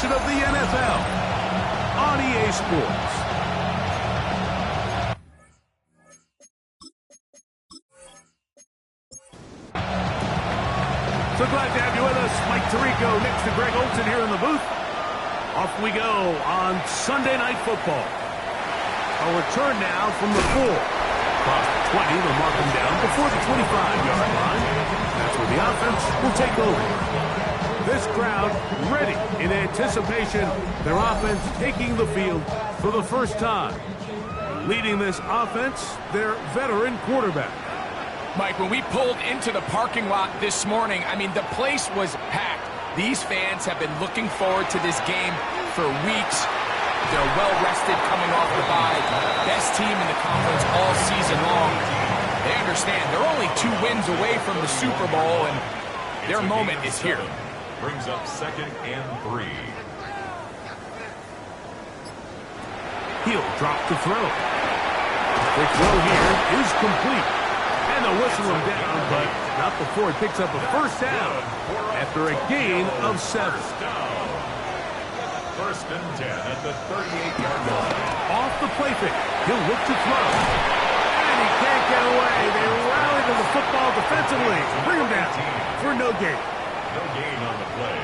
edition of the NFL on EA Sports. So glad to have you with us. Mike Tirico next to Greg Olsen here in the booth. Off we go on Sunday Night Football. A return now from the 4. Across the 20, they'll mark them down before the 25-yard line. That's where the offense will take over. This crowd ready in anticipation. Their offense taking the field for the first time. Leading this offense, their veteran quarterback. Mike, when we pulled into the parking lot this morning, I mean, the place was packed. These fans have been looking forward to this game for weeks. They're well-rested coming off the bye. Best team in the conference all season long. They understand they're only 2 wins away from the Super Bowl, and their moment is here. Brings up 2nd and 3. He'll drop to throw. The throw here is complete. And they'll whistle him down, but not before he picks up a first down after a gain of 7. First and 10 at the 38-yard line. Off the play fake, he'll look to throw. And he can't get away. They rally to the football defensively. Bring him down for no gain. No gain on the play.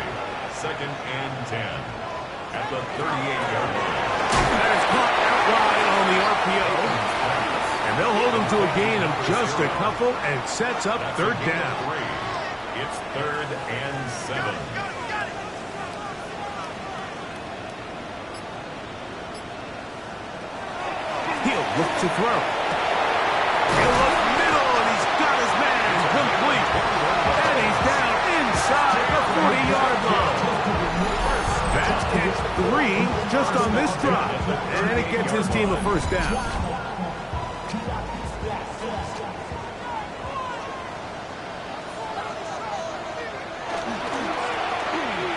2nd and 10 at the 38-yard line. That is caught out wide on the RPO. And they'll hold him to a gain of just a couple and sets up third down. It's 3rd and 7. He'll look to throw. He'll look middle, and he's got his man complete. And he's down inside the 40-yard line. That's catch 3 just on this drive. And it gets his team a first down.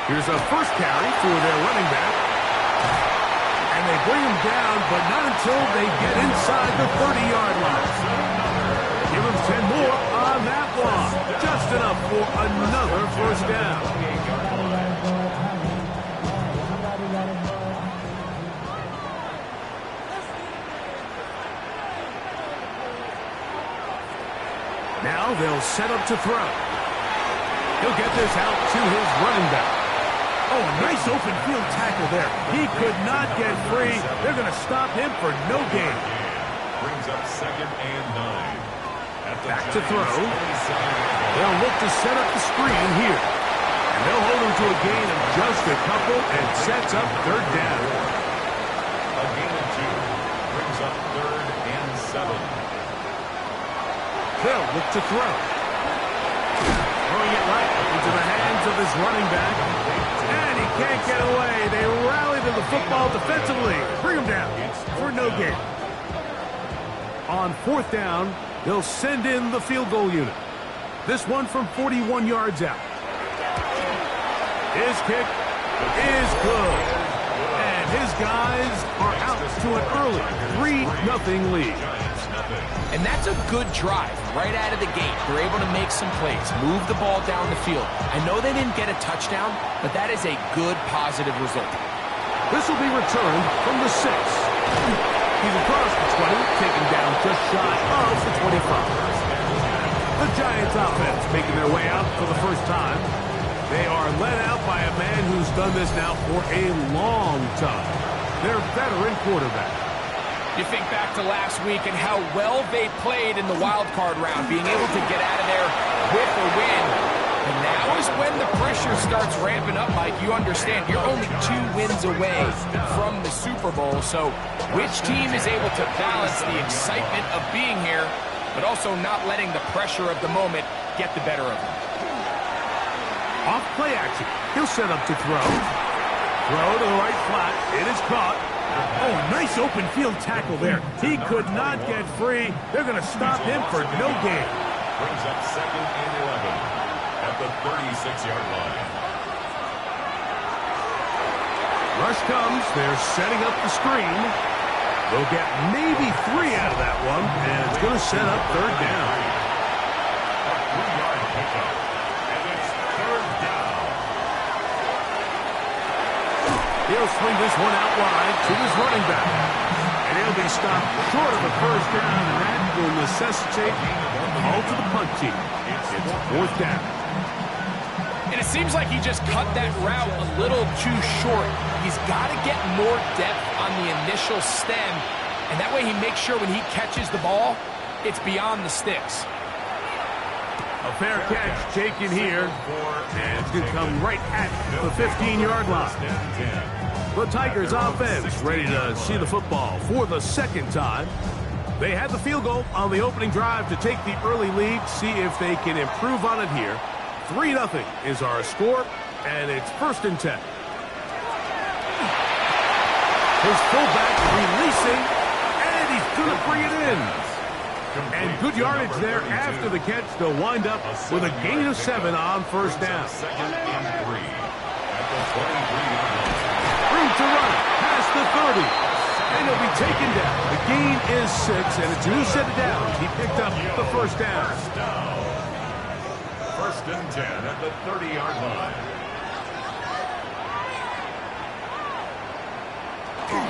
Here's a first carry for their running back. And they bring him down, but not until they get inside the 30-yard line. Give him 10 more on that one. Just enough for another first down. Now they'll set up to throw. He'll get this out to his running back. Oh, nice open field tackle there. He could not get free. They're going to stop him for no gain. Brings up 2nd and 9. Back to throw. They'll look to set up the screen here. And they'll hold him to a gain of just a couple and sets up third down. A gain of 2. Brings up 3rd and 7. They'll look to throw. Throwing it right into the hands of his running back. And he can't get away. They rally to the football defensively. Bring him down for no gain. On 4th down, they'll send in the field goal unit. This one from 41 yards out. His kick is good. And his guys are out to an early 3-0 lead. And that's a good drive right out of the gate. They're able to make some plays, move the ball down the field. I know they didn't get a touchdown, but that is a good, positive result. This will be returned from the 6. He's across the 20, taken down just shy of the 25. The Giants offense making their way out for the first time. They are led out by a man who's done this now for a long time. Their veteran quarterback. You think back to last week and how well they played in the wild card round, being able to get out of there with a win. And now is when the pressure starts ramping up, Mike. You understand, you're only 2 wins away from the Super Bowl. So which team is able to balance the excitement of being here, but also not letting the pressure of the moment get the better of them? Off play action. He'll set up to throw. Throw to the right flat. It is caught. Oh, nice open field tackle there. He could not get free. They're going to stop him for no gain. Brings up 2nd and 11 at the 36-yard line. Rush comes. They're setting up the screen. They'll get maybe 3 out of that one, and it's going to set up third down. A 3-yard pickup, and it's 3rd down. He'll swing this one out wide to his running back. And he'll be stopped short of a first down, and that will necessitate a call to the punt team. It's fourth down. And it seems like he just cut that route a little too short. He's got to get more depth on the initial stem, and that way he makes sure when he catches the ball, it's beyond the sticks. A fair catch taken here, and it's going to come right at the 15-yard line. The Tigers offense ready to see the football for the second time. They had the field goal on the opening drive to take the early lead, see if they can improve on it here. 3-0 is our score, and it's 1st and 10. His fullback releasing, and he's going to bring it in. And good yardage there after the catch. They'll wind up with a gain of 7 on first down. Second and 3 at the 23-yard line. Room to run past the 30. And he'll be taken down. The gain is 6, and it's a new set of downs. He picked up the first down. First and 10 at the 30-yard line.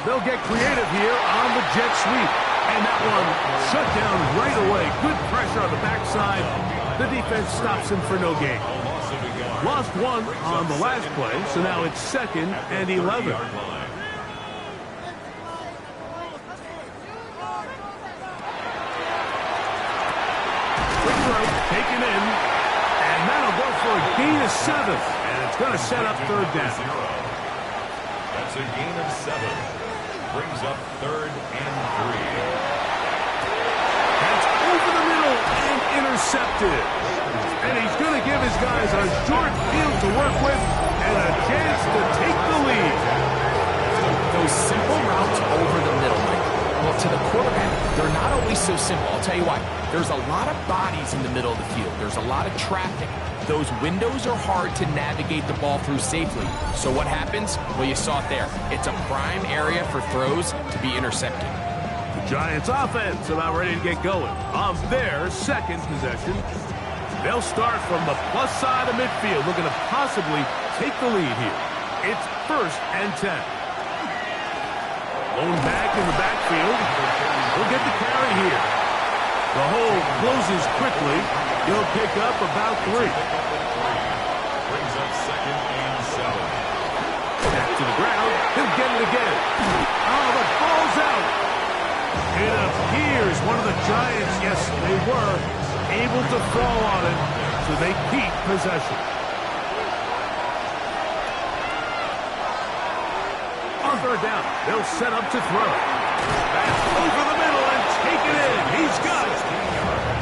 They'll get creative here on the jet sweep. And that one shut down right away. Good pressure on the backside. The defense stops him for no gain. Lost 1 on the last play, so now it's 2nd and 11. Quick throw, taken in, and that'll go for a gain of 7. And it's going to set up 3rd down. That's a gain of 7. Brings up 3rd and 3. That's over the middle and intercepted. And he's going to give his guys a short field to work with and a chance to take the lead. Those simple routes over the middle, Mike. Well, to the quarterback, they're not always so simple. I'll tell you why. There's a lot of bodies in the middle of the field. There's a lot of traffic. Those windows are hard to navigate the ball through safely. So what happens? Well, you saw it there. It's a prime area for throws to be intercepted. The Giants offense about ready to get going on their second possession. They'll start from the plus side of midfield, looking to possibly take the lead here. It's 1st and 10. Lone back in the backfield. We'll get the carry here. The hole closes quickly. He'll pick up about 3. Brings up 2nd and 7. Back to the ground. He'll get it again. Oh, the ball's out. It appears one of the Giants, yes, they were able to fall on it, so they keep possession. On 3rd down, they'll set up to throw. That's over the middle and take it in. He's got it.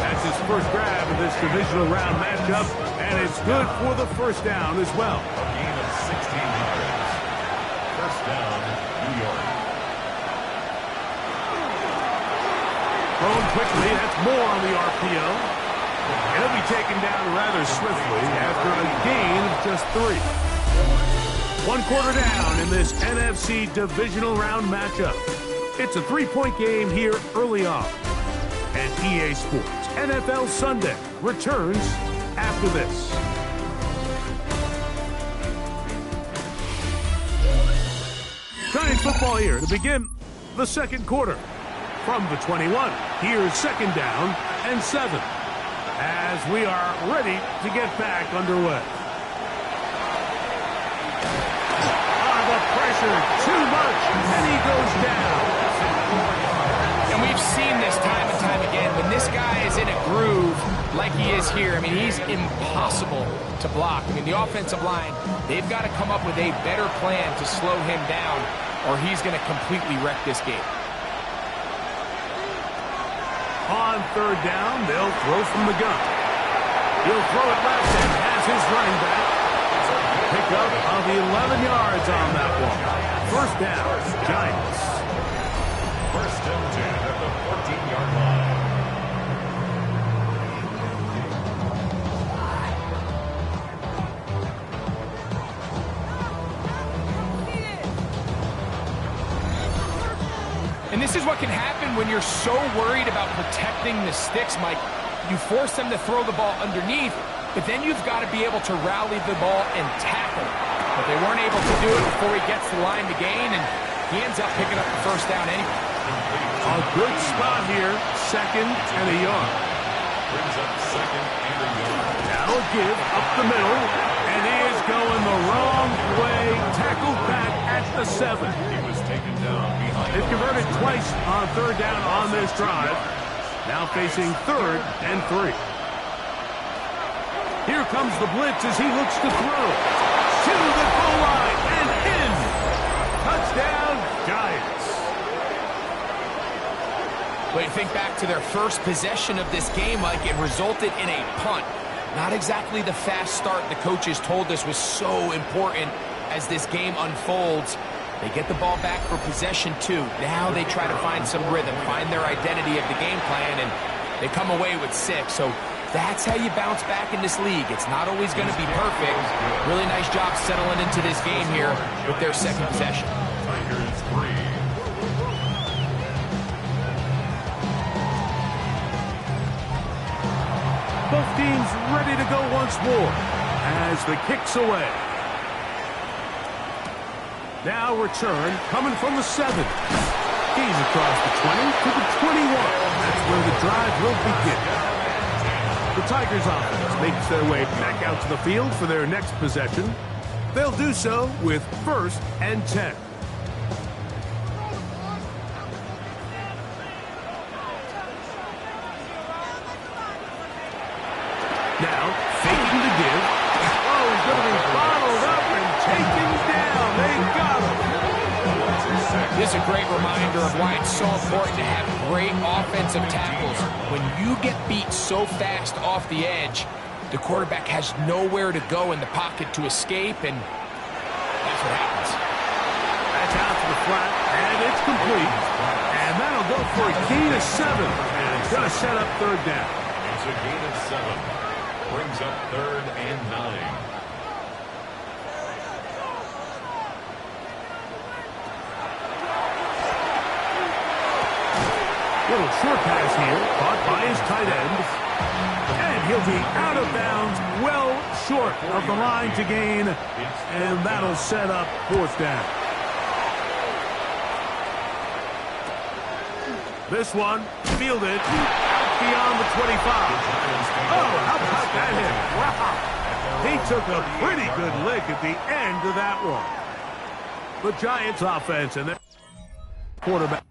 That's his first grab in this divisional round matchup, and it's good for the first down as well. A gain of 16 yards. First down, New York. Thrown quickly, that's more on the RPO. And he'll be taken down rather swiftly after a gain of just 3. 1 quarter down in this NFC divisional round matchup. It's a 3-point game here early on. And EA Sports NFL Sunday returns after this. Giants football here to begin the second quarter. From the 21, here's 2nd down and 7. As we are ready to get back underway. The pressure, too much, and he goes down. And we've seen this time and time again. When this guy is in a groove like he is here, I mean, he's impossible to block. I mean, the offensive line, they've got to come up with a better plan to slow him down, or he's going to completely wreck this game. On 3rd down, they'll throw from the gun. He'll throw it left and has his running back. Pick up of 11 yards on that one. First down, Giants. 1st and 10 at the 14-yard line. And this is what can happen when you're so worried about protecting the sticks, Mike. You force them to throw the ball underneath, but then you've got to be able to rally the ball and tackle. but they weren't able to do it before he gets the line to gain, and he ends up picking up the first down anyway. A good spot here, 2nd and a yard. Brings up 2nd and a yard. Now a give up the middle, and he is going the wrong way. Tackled back at the 7. He was taken down behind. They've converted twice on 3rd down on this drive. Now facing 3rd and 3. Here comes the blitz as he looks to throw. To the goal line and in. Touchdown, Giants. But you think back to their first possession of this game, Mike, it resulted in a punt. Not exactly the fast start the coaches told us was so important as this game unfolds. They get the ball back for possession 2. Now they try to find some rhythm, find their identity of the game plan, and they come away with 6. So that's how you bounce back in this league. It's not always going to be perfect. Really nice job settling into this game here with their 2nd possession. Tigers 3. Both teams ready to go once more as the kick's away. Now return coming from the 7. He's across the 20 to the 21. That's where the drive will begin. The Tigers offense makes their way back out to the field for their next possession. They'll do so with 1st and 10. Now, faking the give. Oh, he's going to be bottled up and taken down. They got him. This is a great reminder of why it's so important to have great offensive tackles. When you get beat so fast off the edge, the quarterback has nowhere to go in the pocket to escape, and that's what happens. That's out to the flat, and it's complete. And that'll go for a gain of 7. And it's going to set up 3rd down. It's a gain of 7. Brings up 3rd and 9. Little short pass here, caught by his tight end. And he'll be out of bounds, well short of the line to gain. And that'll set up 4th down. This one, fielded out beyond the 25. Oh, how about that hit? Wow. He took a pretty good lick at the end of that one. The Giants offense and their quarterback.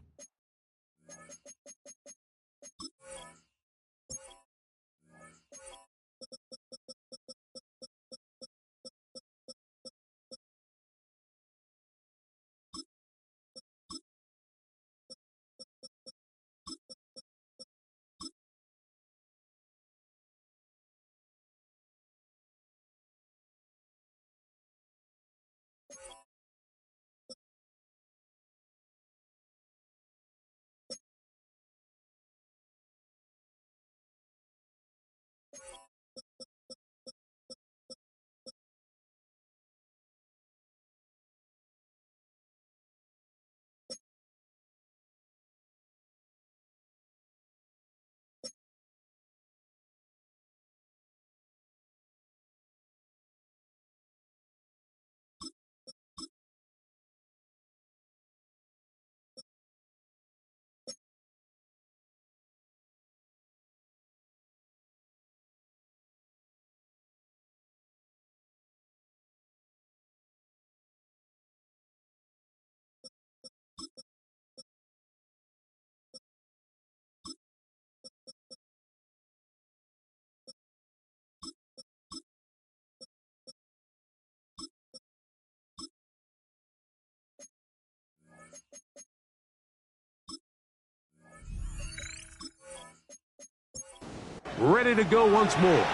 Ready to go once more.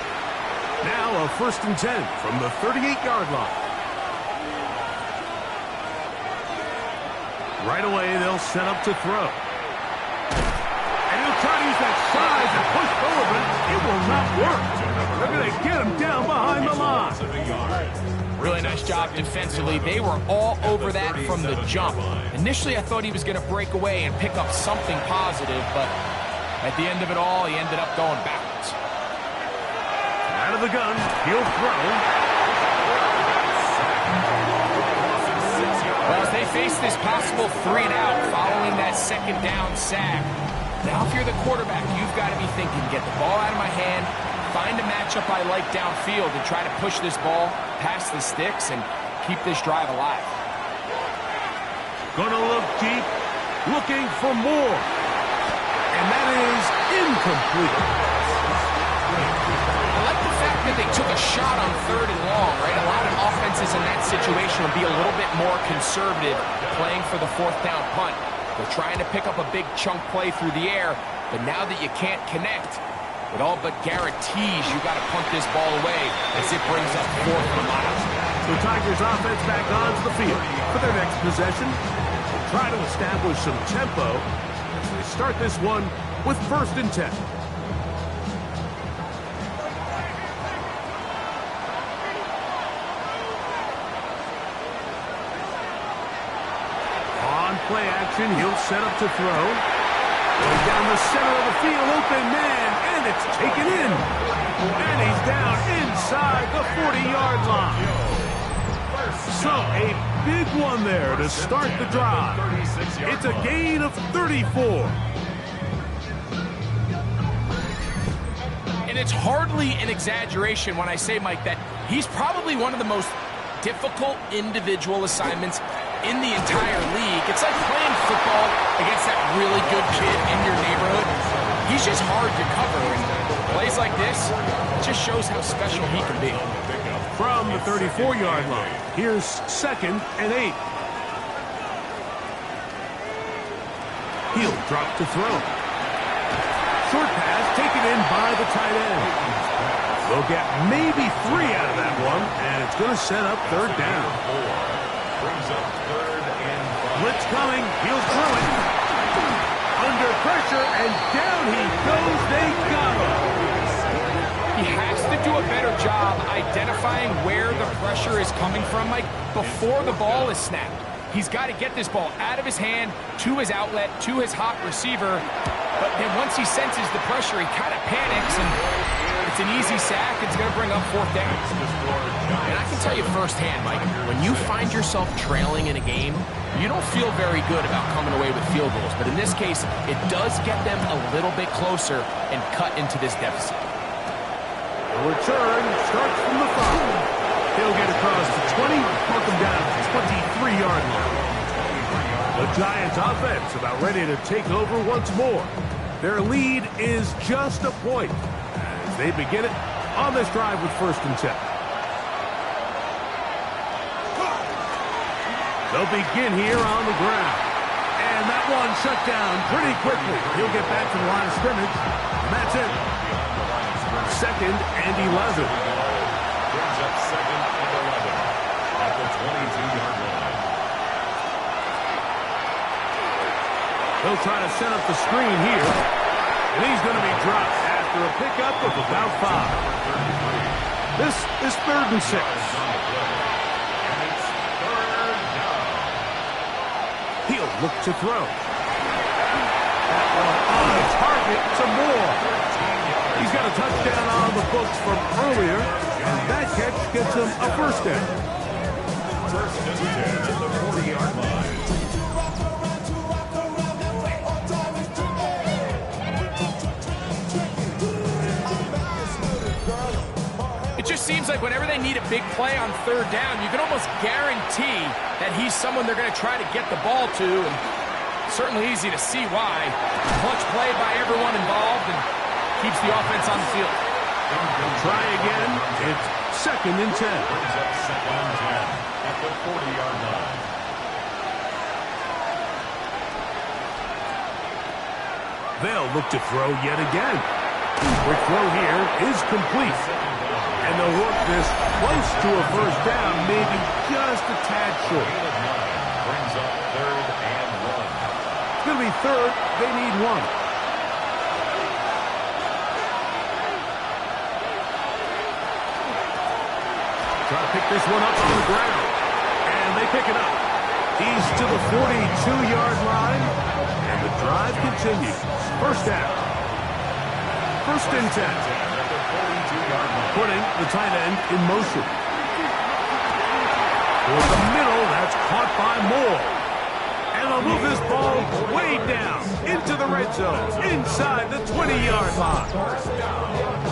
Now a 1st and 10 from the 38-yard line. Right away, they'll set up to throw. And he'll try to use that size and push forward, but it will not work. They're going to get him down behind the line. Really nice job defensively. They were all over that from the jump. Initially, I thought he was going to break away and pick up something positive, but at the end of it all, he ended up going backwards. Out of the gun, he'll throw. Well, as they face this possible 3-and-out following that second down sack, now if you're the quarterback, you've got to be thinking, get the ball out of my hand, find a matchup I like downfield, and try to push this ball past the sticks and keep this drive alive. Gonna look deep, looking for more. And that is incomplete. I like the fact that they took a shot on 3rd and long, right? A lot of offenses in that situation will be a little bit more conservative playing for the 4th down punt. They're trying to pick up a big chunk play through the air, but now that you can't connect, it all but guarantees you got to punt this ball away as it brings up 4th and a mile. The Tigers offense back onto the field for their next possession. They'll try to establish some tempo as they start this one with 1st and 10. Play action, he'll set up to throw. Going down the center of the field, open man, and it's taken in. And he's down inside the 40-yard line. So a big one there to start the drive. It's a gain of 34. And it's hardly an exaggeration when I say, Mike, that he's probably one of the most difficult individual assignments in the entire league. It's like playing football against that really good kid in your neighborhood. He's just hard to cover, and plays like this just shows how special he can be. From the 34-yard line, here's 2nd and 8. He'll drop to throw. Short pass taken in by the tight end. They'll get maybe 3 out of that one, and it's going to set up 3rd down. Brings up 3rd and 5. Blitz coming. He'll throw it. Under pressure, and down he goes. They got him. He has to do a better job identifying where the pressure is coming from, Mike, before the ball is snapped. He's got to get this ball out of his hand, to his outlet, to his hot receiver. But then once he senses the pressure, he kind of panics, and it's an easy sack. It's going to bring up 4th down. And I can tell you firsthand, Mike, when you find yourself trailing in a game, you don't feel very good about coming away with field goals. But in this case, it does get them a little bit closer and cut into this deficit. The return starts from the 5. He'll get across the 20, mark him down at the 23-yard line. The Giants offense about ready to take over once more. Their lead is just a point as they begin it on this drive with 1st and 10. They'll begin here on the ground. And that one shut down pretty quickly. He'll get back to the line of scrimmage. And that's it. 2nd and 11. Brings up 2nd and 11 at the 22-yard line. He'll try to set up the screen here. And he's going to be dropped after a pickup of about 5. This is 3rd and 6. He'll look to throw. That one on target to Moore. He's got a touchdown on the books from earlier, and that catch gets him a 1st down. 1st and 10 at the 40-yard line. It just seems like whenever they need a big play on 3rd down, you can almost guarantee that he's someone they're going to try to get the ball to, and certainly easy to see why. Clutch play by everyone involved and keeps the offense on the field. They'll try again. It's 2nd and 10. Brings up 2nd and 10 at the 40-yard line. They'll look to throw yet again. Quick throw here is complete. And they'll work this close to a 1st down, maybe just a tad short. Brings up 3rd and 1. It's going to be 3rd. They need 1. Try to pick this one up on the ground. And they pick it up. He's to the 42-yard line. And the drive continues. 1st down. 1st and 10. Putting the tight end in motion. For the middle, that's it's caught by Moore. And they'll move this ball way down into the red zone, inside the 20-yard line.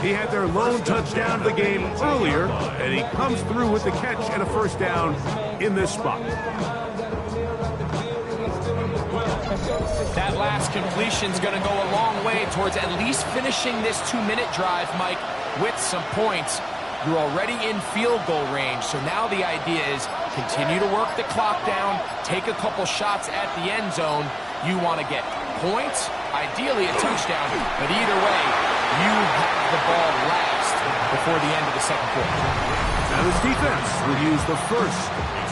He had their lone touchdown of the game earlier, and he comes through with the catch and a first down in this spot. That last completion is going to go a long way towards at least finishing this 2-minute drive, Mike, with some points. You're already in field goal range, so now the idea is continue to work the clock down, take a couple shots at the end zone. You want to get points, ideally a touchdown, but either way, you have the ball last before the end of the second quarter. Now this defense will use the first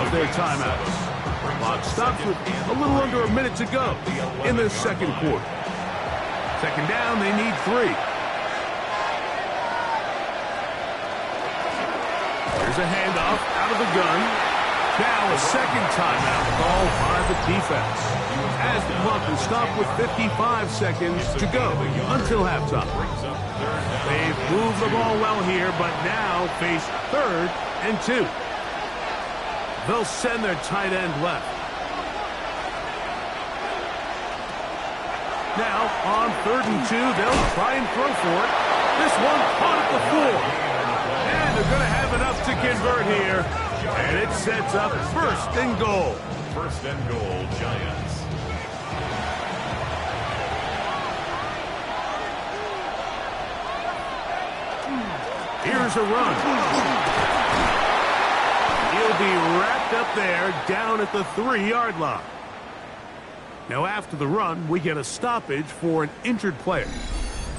of their timeouts. Clock stops with a little under a minute to go in the second quarter. Second down, they need 3. Here's a handoff out of the gun. Now a second timeout called by the defense, as the clock will stop with 55 seconds to go until halftime. They've moved the ball well here, but now face 3rd and 2. They'll send their tight end left. Now on 3rd and 2, they'll try and throw for it. This one caught at the 4. And they're going to have enough to convert here. And it sets up 1st and goal. 1st and goal, Giants. Here's a run. He'll be wrapped up there down at the 3-yard line. Now after the run, we get a stoppage for an injured player.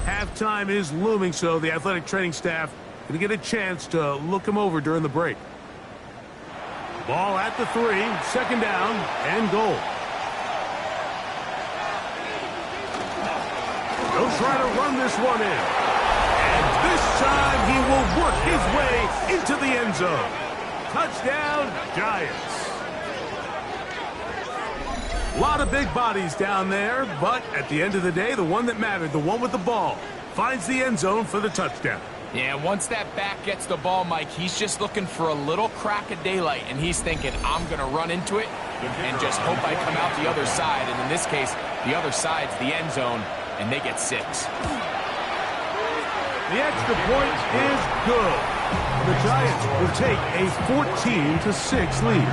Halftime is looming, so the athletic training staff going to get a chance to look him over during the break. Ball at the 3, second down and goal. They'll try to run this one in. And this time he will work his way into the end zone. Touchdown, Giants. A lot of big bodies down there, but at the end of the day, the one that mattered, the one with the ball, finds the end zone for the touchdown. Yeah, once that back gets the ball, Mike, he's just looking for a little crack of daylight, and he's thinking, I'm going to run into it and just hope I come out the other side. And in this case, the other side's the end zone, and they get 6. The extra point is good. The Giants will take a 14-6 lead.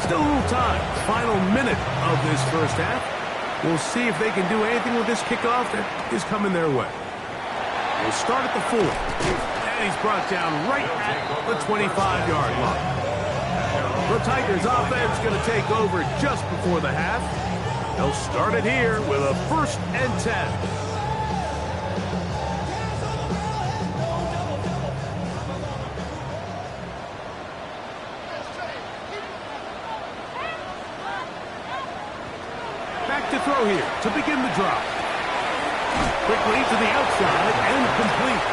Still a little time. Final minute of this first half. We'll see if they can do anything with this kickoff that is coming their way. We'll start at the 4. And he's brought down right at the 25-yard line. The Tigers offense going to take over just before the half. They'll start it here with a 1st and 10. To throw here to begin the drive. Quickly to the outside and complete.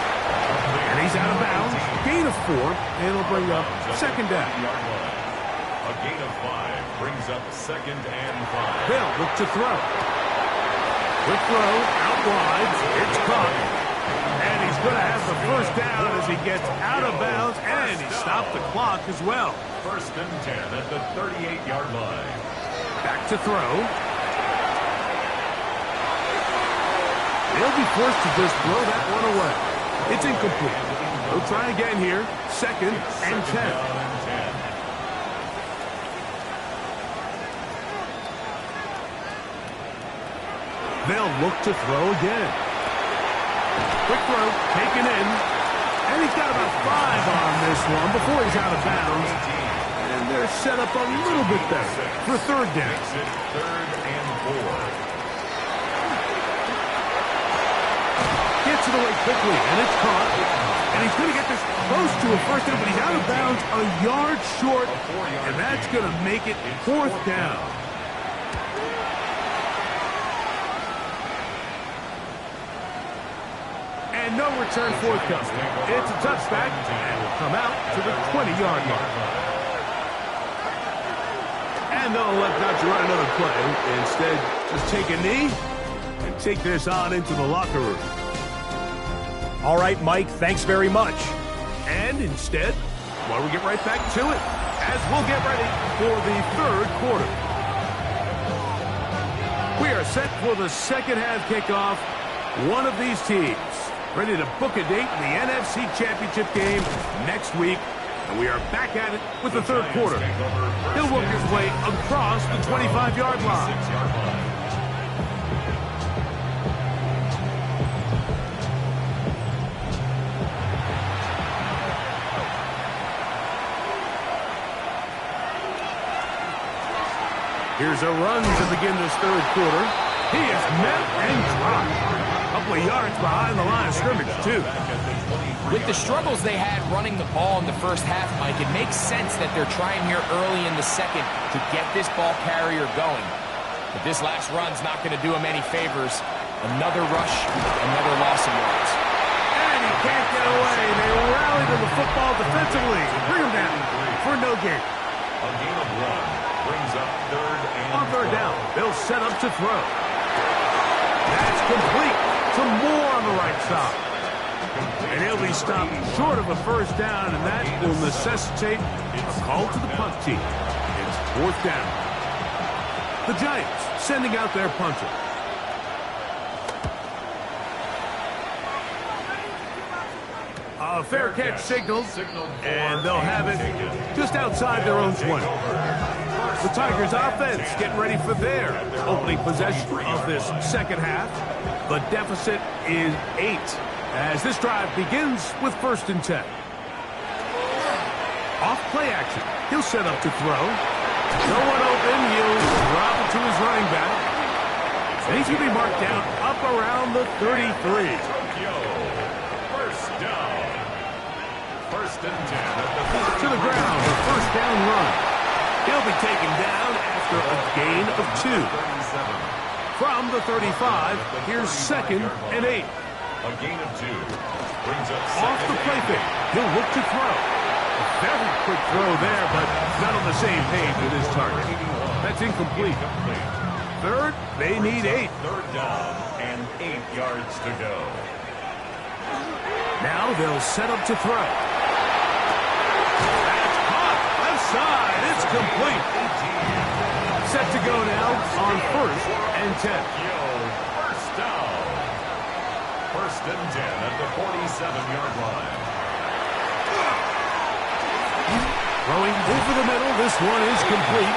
And he's out of bounds. Gain of 4, and it'll bring up second down. A gain of 5 brings up 2nd and 5. They'll look to throw. Quick throw out wide. It's caught. And he's going to have the first down as he gets out of bounds, and he stopped the clock as well. 1st and 10 at the 38-yard line. Back to throw. They'll be forced to just throw that one away. It's incomplete. They'll try again here. 2nd and 10. They'll look to throw again. Quick throw, taken in. And he's got about 5 on this one before he's out of bounds. And they're set up a little bit better for 3rd down. 3rd and 4. Gets it away quickly, and it's caught. And he's going to get this close to a first down, but he's out of bounds a yard short, and that's going to make it 4th down. And no return forthcoming. It's a touchback, and will come out to the 20-yard line. And they'll let not run another play. Instead, just take a knee and take this on into the locker room. All right, Mike, thanks very much. And instead, why don't we get right back to it as we'll get ready for the third quarter. We are set for the second half kickoff. One of these teams ready to book a date in the NFC Championship game next week. And we are back at it with the third quarter. He'll work his way across the 25-yard line. Here's a run to begin this third quarter. He is met and dropped. A couple of yards behind the line of scrimmage, too. With the struggles they had running the ball in the first half, Mike, it makes sense that they're trying here early in the second to get this ball carrier going. But this last run's not going to do him any favors. Another rush, another loss of yards. And he can't get away. They rally to the football defensively. Bring him down for no gain. A gain of 1 brings up on third down. They'll set up to throw. That's complete. Some more on the right side. And he'll be stopped short of a first down, and that will necessitate a call to the punt team. It's fourth down. The Giants sending out their punter. A fair catch signaled, and they'll have it just outside their own 20. The Tigers offense getting ready for their opening possession of this second half. The deficit is 8 as this drive begins with 1st and 10. Off play action. He'll set up to throw. No one open. He'll drop it to his running back. And he's going to be marked down up around the 33. First down. 1st and 10. To the ground. A first down run. He'll be taken down after a gain of 2. From the 35, here's 2nd and 8. A gain of 2. Brings up off the play fake. He'll look to throw. A very quick throw there, but not on the same page with his target. That's incomplete. Third, they need 8. 3rd down and 8 yards to go. Now they'll set up to throw. That's caught. Left side. It's complete. Set to go now on 1st and 10. First down. 1st and 10 at the 47-yard line. Throwing over the middle. This one is complete.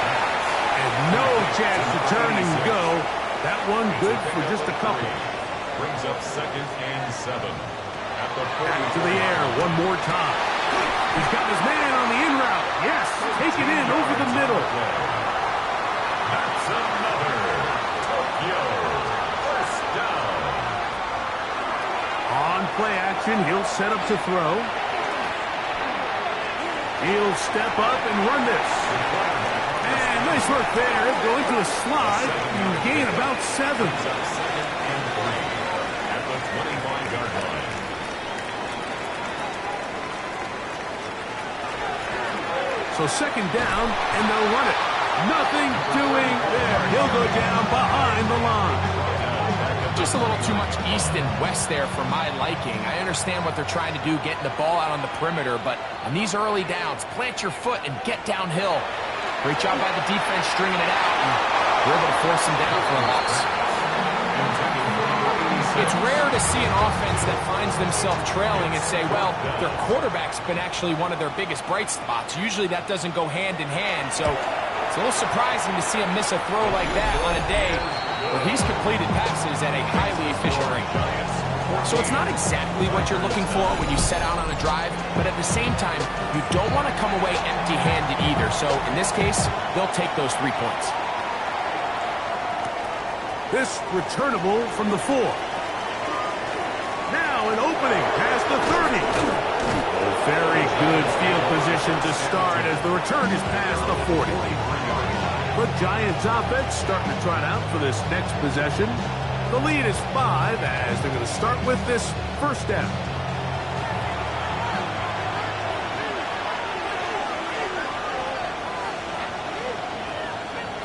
And no chance to turn and go. That one good for just a couple. Brings up 2nd and 7. At the back to the air one more time. He's got his man on the in route. Yes, taken in over the middle. That's another Tokyo first down. On play action, he'll set up to throw. He'll step up and run this. And nice work there. Going to a slide and gain about 7. At the 25-yard line. So 2nd down, and they'll run it. Nothing doing there. He'll go down behind the line. Just a little too much east and west there for my liking. I understand what they're trying to do, getting the ball out on the perimeter, but on these early downs, plant your foot and get downhill. Great job by the defense stringing it out, and we're able to force them down for a loss. It's rare to see an offense that finds themselves trailing and say, well, their quarterback's been actually one of their biggest bright spots. Usually that doesn't go hand in hand, so it's a little surprising to see him miss a throw like that on a day where he's completed passes at a highly efficient rate. So it's not exactly what you're looking for when you set out on a drive, but at the same time, you don't want to come away empty-handed either. So in this case, they'll take those 3 points. This returnable from the 4. Now an opening past the 30. Very good field position to start as the return is past the 40. The Giants offense starting to trot out for this next possession. The lead is 5 as they're going to start with this first down.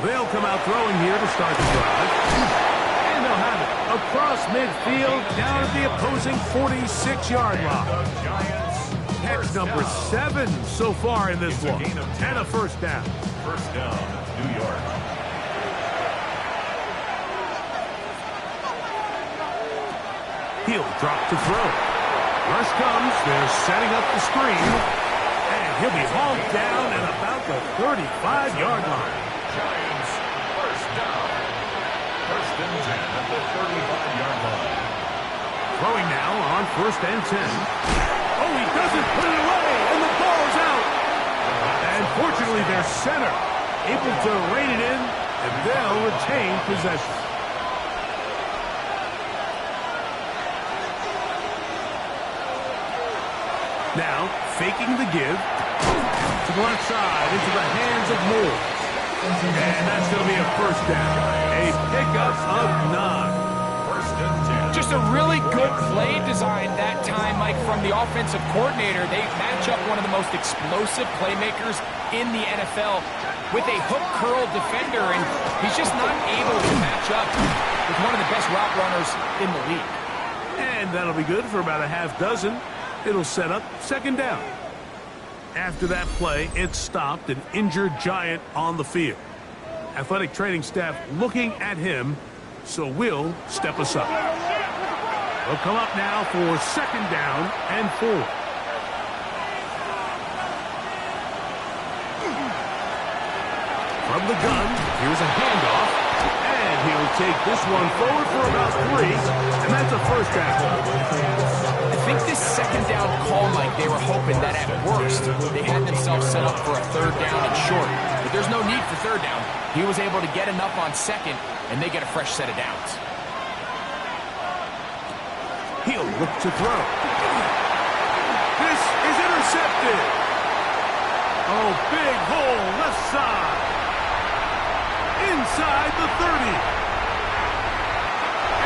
They'll come out throwing here to start the drive. And they'll have it. across midfield, down at the opposing 46-yard line. Catch number 7 so far in this one, and a first down. First down, New York. He'll drop to throw. Rush comes. They're setting up the screen. And he'll be hauled down at about the 35-yard line. Giants, first down. First and 10 at the 35-yard line. Throwing now on first and 10. Oh, he doesn't put it away, and the ball is out. And fortunately, their center able to rein it in, and they'll retain possession. Now, faking the give to the left side into the hands of Moore. And that's going to be a first down. A pickup of 9. First and 10. Just a really good play design that time, Mike, from the offensive coordinator. They match up one of the most explosive playmakers in the NFL with a hook curl defender, and he's just not able to match up with one of the best route runners in the league. And that'll be good for about a half dozen. It'll set up second down. After that play, it stopped an injured Giant on the field. Athletic training staff looking at him, so we'll step aside. They'll come up now for second down and 4. From the gun, here's a handoff, and he'll take this one forward for about 3, and that's a first down. I think this second down call, Mike, they were hoping that at worst they had themselves set up for a third down and short. But there's no need for third down. He was able to get enough on second, and they get a fresh set of downs. He'll look to throw. This is intercepted. Oh, big hole left side. Inside the 30.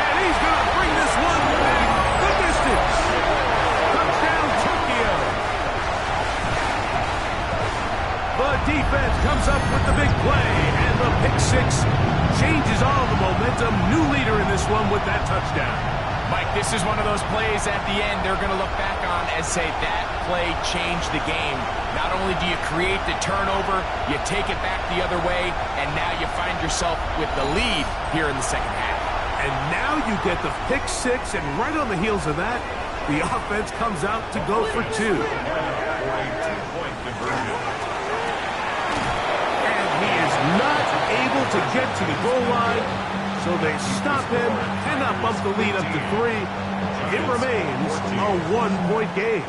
And he's going to bring this one back the distance. Touchdown, Tokyo. The defense comes up with the big play, and the pick 6 changes all the momentum. New leader in this one with that touchdown. Mike, this is one of those plays at the end they're going to look back on and say that play changed the game. Not only do you create the turnover, you take it back the other way, and now you find yourself with the lead here in the second half. And now you get the pick 6, and right on the heels of that, the offense comes out to go for 2. For a 2-point conversion. And he is not able to get to the goal line, so they stop him, cannot bump the lead up to 3. It remains a 1-point game.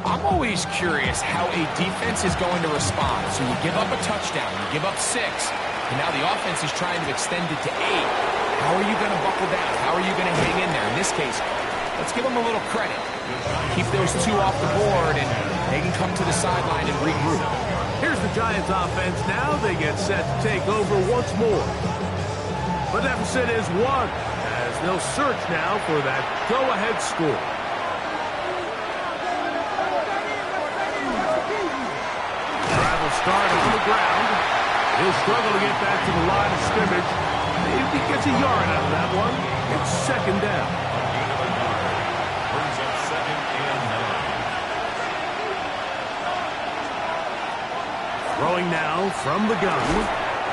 I'm always curious how a defense is going to respond. So you give up a touchdown, you give up 6, and now the offense is trying to extend it to 8. How are you going to buckle down? How are you going to hang in there? In this case, let's give them a little credit. Keep those 2 off the board, and they can come to the sideline and regroup. Here's the Giants offense now. They get set to take over once more. The deficit is 1, as they'll search now for that go-ahead score. Drive will start on the ground. He'll struggle to get back to the line of scrimmage. If he gets a yard out of that one, it's second down. Brings up second and 9. Throwing now from the gun.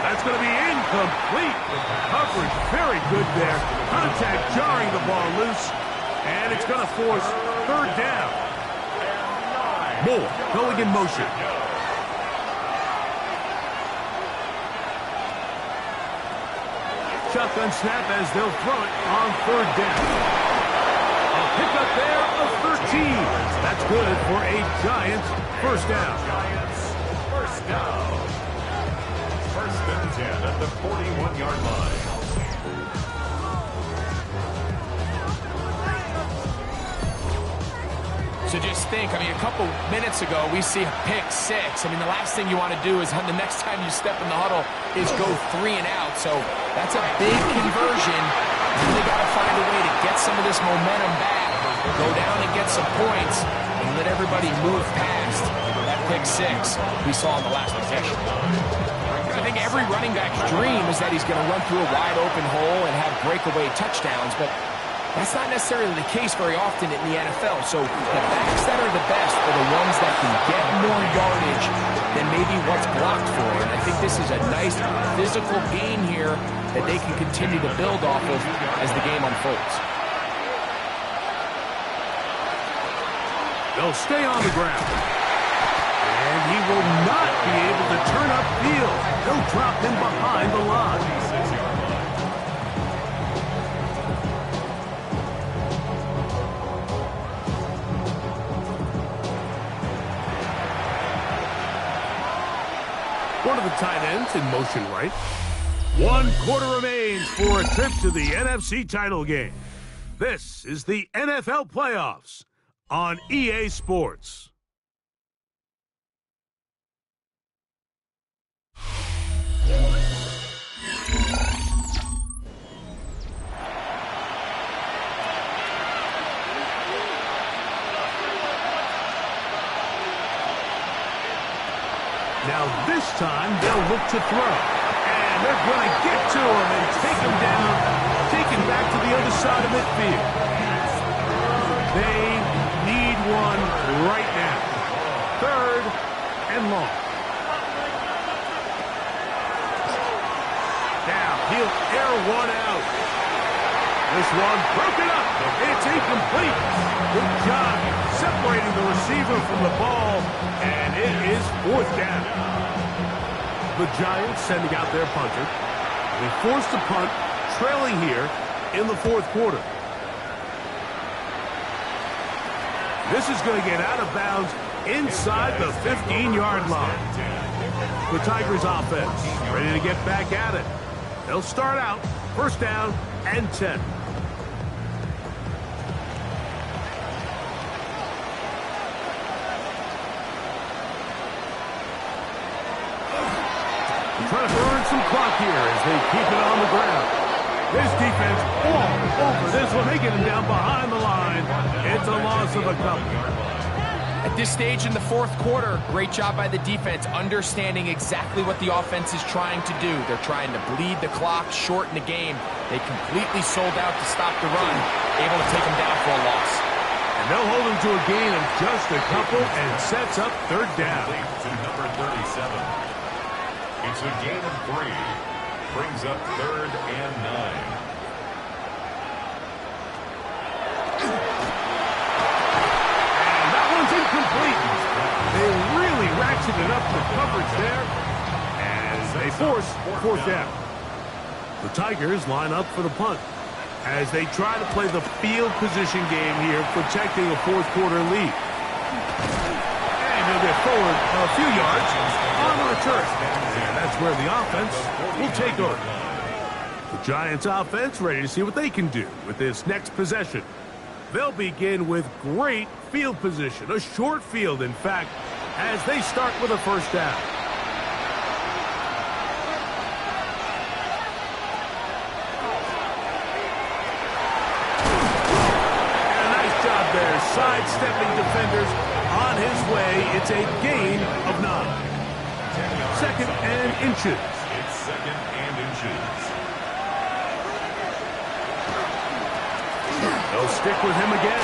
That's going to be incomplete. Coverage very good there. Contact jarring the ball loose. And it's going to force third down. Moore going in motion. Shotgun snap as they'll throw it on third down. A pickup there of 13. That's good for a Giants first down. Giants, first down. First and 10 at the 41-yard line. So just think, I mean, a couple minutes ago, we see a pick 6. I mean, the last thing you want to do is the next time you step in the huddle is go 3 and out. So that's a big conversion. And they got to find a way to get some of this momentum back, go down and get some points, and let everybody move past that pick six we saw in the last possession. I think every running back's dream is that he's going to run through a wide open hole and have breakaway touchdowns, but that's not necessarily the case very often in the NFL. So the backs that are the best are the ones that can get more yardage than maybe what's blocked for. And I think this is a nice physical gain here that they can continue to build off of as the game unfolds. They'll stay on the ground. And he will not be able to turn upfield. They'll drop him behind the line. One of the tight ends in motion right. 1 quarter remains for a trip to the NFC title game. This is the NFL playoffs on EA Sports. Now this time they'll look to throw. And they're going to get to him and take him down, take him back to the other side of midfield. They need one right now. 3rd and long. Now he'll air one out. This one broken up. It's incomplete. Good job separating the receiver from the ball, and it is 4th down. The Giants sending out their punter. They forced a punt, trailing here in the 4th quarter. This is going to get out of bounds inside the 15-yard line. The Tigers offense ready to get back at it. They'll start out 1st down and 10. Trying to burn some clock here as they keep it on the ground. This defense all over this one. They get him down behind the line. It's a loss of a couple. At this stage in the 4th quarter, great job by the defense, understanding exactly what the offense is trying to do. They're trying to bleed the clock, shorten the game. They completely sold out to stop the run, able to take him down for a loss. And they'll hold him to a gain of just a couple and sets up 3rd down. To number 37. It's a gain of 3. Brings up 3rd and 9. And that one's incomplete. They really ratcheted up the coverage there. And they force 4th down. The Tigers line up for the punt as they try to play the field position game here, protecting a 4th quarter lead. And they'll get forward a few yards on the return. And that's where the offense will take over. The Giants offense ready to see what they can do with this next possession. They'll begin with great field position, a short field, in fact, as they start with a 1st down. And a nice job there, sidestepping defenders on his way. It's a gain of 9. 2nd and inches. It's 2nd and inches. They'll stick with him again.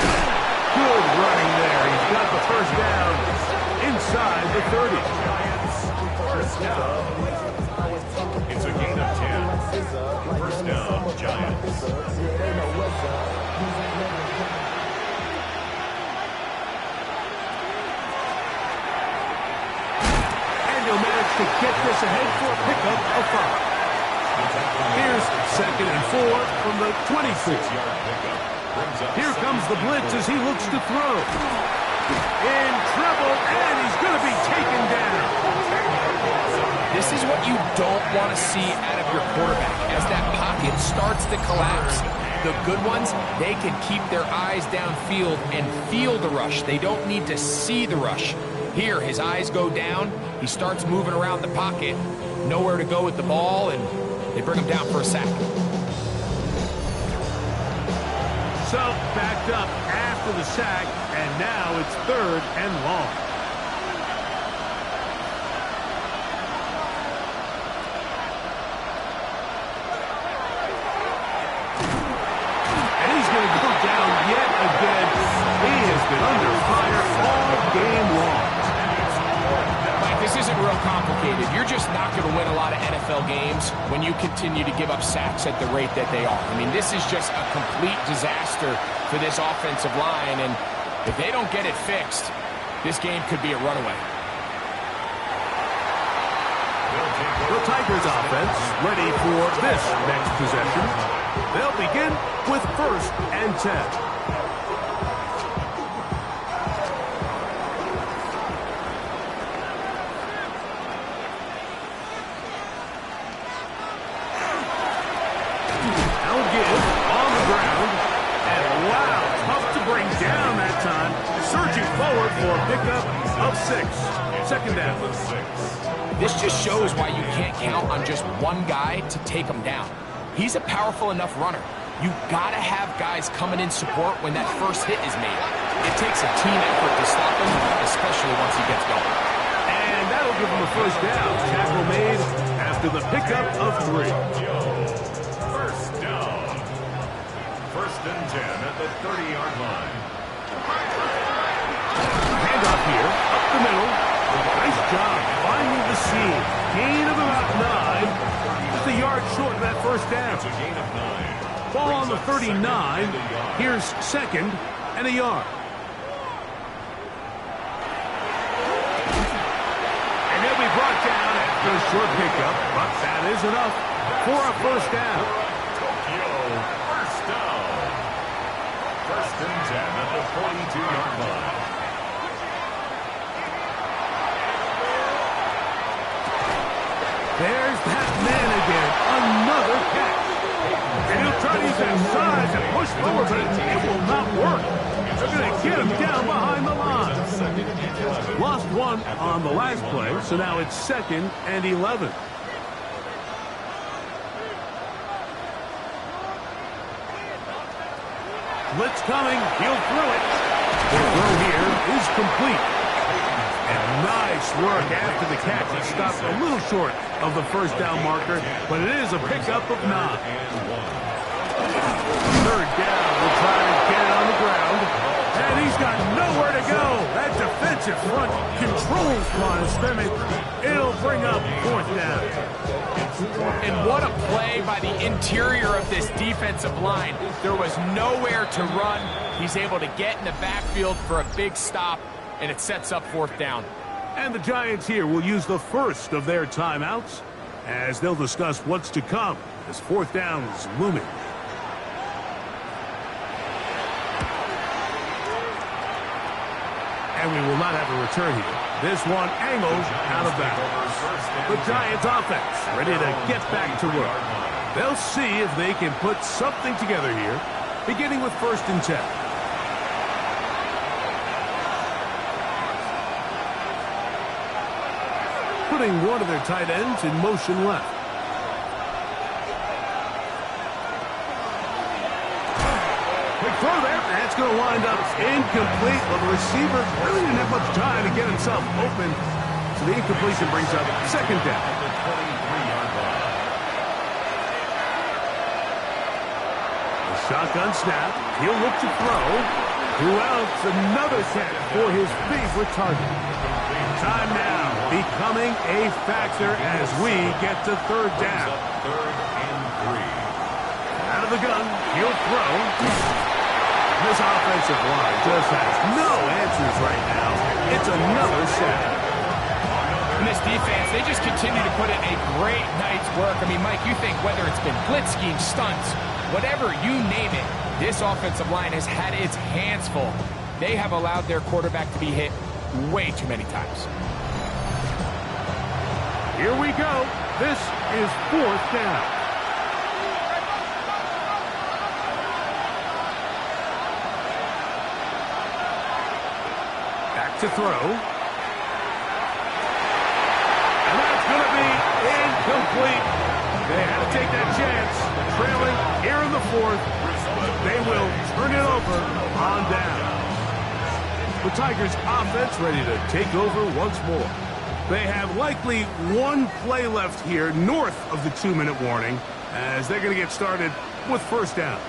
Good running there. He's got the 1st down inside the 30. It's a gain of 10. 1st down, Giants. He'll manage to get this ahead for a pickup of 5. Here's 2nd and 4 from the 24. Here comes the blitz as he looks to throw. In trouble, and he's going to be taken down. This is what you don't want to see out of your quarterback. As that pocket starts to collapse, the good ones, they can keep their eyes downfield and feel the rush. They don't need to see the rush. Here, his eyes go down. He starts moving around the pocket. Nowhere to go with the ball, and they bring him down for a sack. So, backed up after the sack, and now it's 3rd and long. game lost. Mike, this isn't real complicated. You're just not going to win a lot of NFL games when you continue to give up sacks at the rate that they are. I mean, this is just a complete disaster for this offensive line, and if they don't get it fixed, this game could be a runaway. The Tigers offense ready for this next possession. They'll begin with 1st and 10. For a pickup of 6. 2nd down. This just shows why you can't count on just one guy to take him down. He's a powerful enough runner. You gotta have guys coming in support when that first hit is made. It takes a team effort to stop him, especially once he gets going. And that'll give him a 1st down. Tackle made after the pickup of 3. 1st down. 1st and 10 at the 30-yard line. Handoff here, up the middle. Nice job finding the seam. Gain of about 9. Just a yard short of that 1st down. It's a gain of 9. Ball on the 39. Here's 2nd and a yard. And they'll be brought down after a short pickup, but that is enough for a 1st down. Tokyo, 1st down. 1st and 10 at the 42-yard line. There's that man again. Another catch. And he'll try to use that size and push forward, but it will not work. They're going to get him down behind the line. Lost 1 on the last play, so now it's 2nd and 11. Blitz coming. He'll throw it. The throw here is complete. And nice work after the catch. He stopped a little short of the 1st down marker, but it is a pickup of 9. 3rd down. We'll try to get it on the ground. And he's got nowhere to go. That defensive front controls line of scrimmage. It'll bring up 4th down. And what a play by the interior of this defensive line. There was nowhere to run. He's able to get in the backfield for a big stop, and it sets up 4th down. And the Giants here will use the first of their timeouts as they'll discuss what's to come as 4th down is looming. And we will not have a return here. This one angles out of bounds. The Giants offense ready to get back to work. They'll see if they can put something together here, beginning with 1st and 10. Putting one of their tight ends in motion left. Quick throw there. That's going to wind up incomplete. But the receiver really didn't have much time to get himself open. So the incompletion brings up 2nd down. The shotgun snap. He'll look to throw. Who else? Another catch for his favorite target. Time now becoming a factor as we get to 3rd down. 3rd and 3. Out of the gun, he'll throw. This offensive line just has no answers right now. It's another sack. And this defense, they just continue to put in a great night's work. I mean, Mike, you think whether it's been blitz scheme, stunts, whatever you name it, this offensive line has had its hands full. They have allowed their quarterback to be hit way too many times. Here we go. This is 4th down. Back to throw. And that's going to be incomplete. They had to take that chance. Trailing here in the 4th. They will turn it over on down. The Tigers offense ready to take over once more. They have likely one play left here north of the 2-minute warning as they're going to get started with 1st down.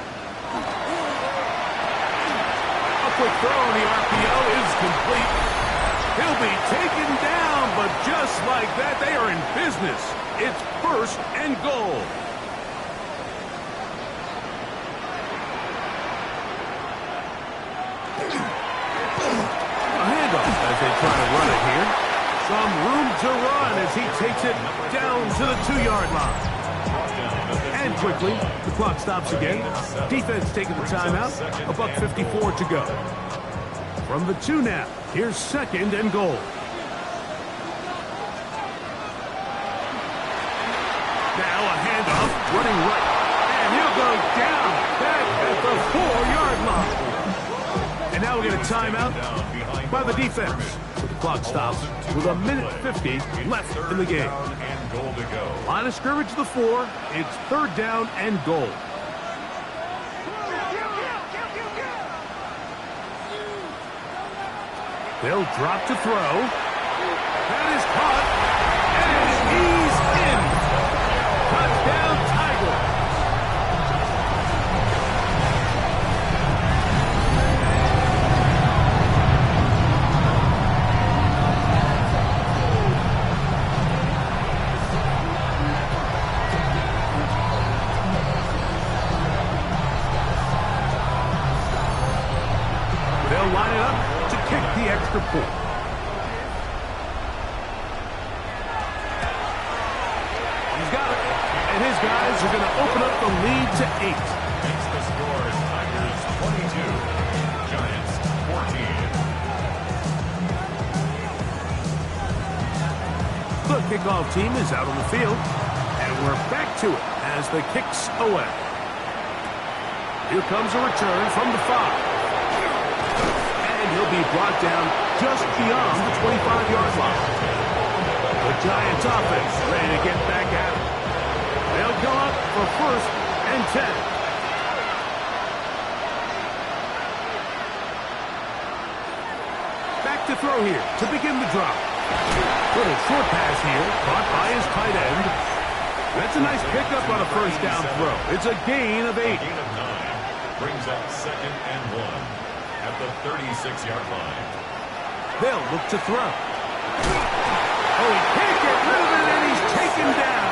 A quick throw on the RPO is complete. He'll be taken down, but just like that, they are in business. It's 1st and goal. A handoff as they try to run it here. Some room to run as he takes it down to the 2-yard line. And quickly, the clock stops again. Defense taking the timeout. $1:54 to go. From the 2 now, here's 2nd and goal. Now a handoff, running right. And he'll go down back at the 4-yard line. And now we get a timeout by the defense. The clock stops with 1:50 left in the game. Line of scrimmage to the 4. It's 3rd down and goal. They'll drop to throw. That is caught. And he's in. Touchdown, Tigers. They'll line it up to kick the extra point. He's got it. And his guys are going to open up the lead to 8. Makes the score Tigers 22, Giants 14. The kickoff team is out on the field. And we're back to it as the kick's away. Here comes a return from the 5. And he'll be brought down just beyond the 25-yard line. The Giants offense ready to get back at it. They'll go up for 1st and 10. Back to throw here to begin the drop. Little short pass here, caught by his tight end. That's a nice pickup on a 1st down throw. It's a gain of 8. Gain of 9 brings up 2nd and 1. At the 36-yard line. They'll look to throw. Oh, he can't get rid of it, and he's taken down.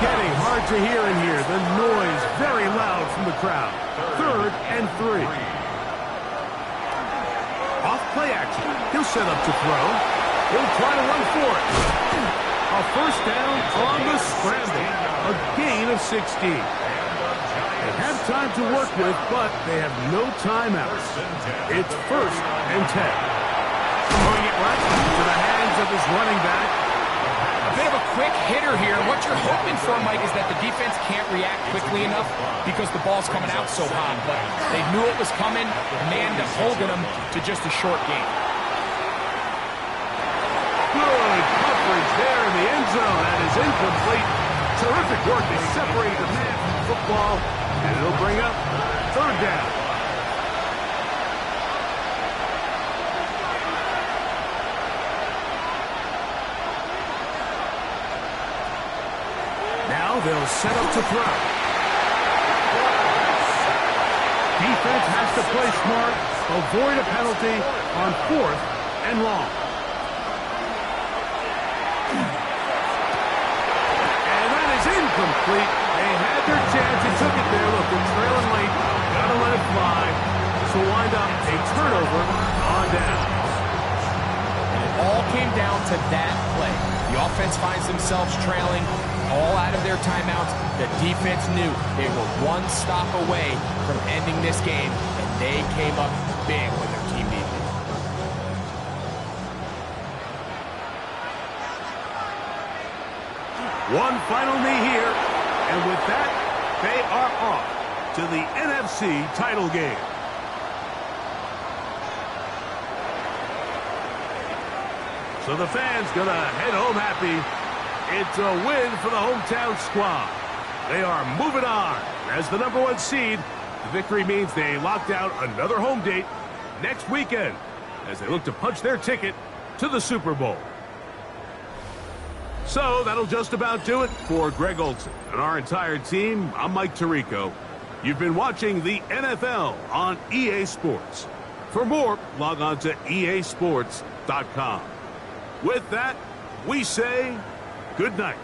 Getting hard to hear in here. The noise very loud from the crowd. 3rd and 3. Off play action. He'll set up to throw. He'll try to run for it. A 1st down on the scramble. A gain of 16. They have time to work with, but they have no timeouts. It's 1st and 10. Throwing it right into the hands of his running back. A bit of a quick hitter here. What you're hoping for, Mike, is that the defense can't react quickly enough because the ball's coming out so hot. But they knew it was coming, and they ended up holding them to just a short gain. Good coverage there in the end zone. That is incomplete. Terrific work to separate the man from the football. And it'll bring up 3rd down. Now they'll set up to throw. Defense has to play smart, avoid a penalty on 4th and long. And that is incomplete. They had their chance and took it there. Look, they're trailing late. Got to let it fly. This will wind up a turnover on down. And it all came down to that play. The offense finds themselves trailing, all out of their timeouts. The defense knew they were one stop away from ending this game, and they came up big when their team needed it. One final knee here. And with that, they are off to the NFC title game. So the fans gonna head home happy. It's a win for the hometown squad. They are moving on as the #1 seed. The victory means they locked out another home date next weekend as they look to punch their ticket to the Super Bowl. So that'll just about do it for Greg Olsen and our entire team. I'm Mike Tirico. You've been watching the NFL on EA Sports. For more, log on to easports.com. With that, we say good night.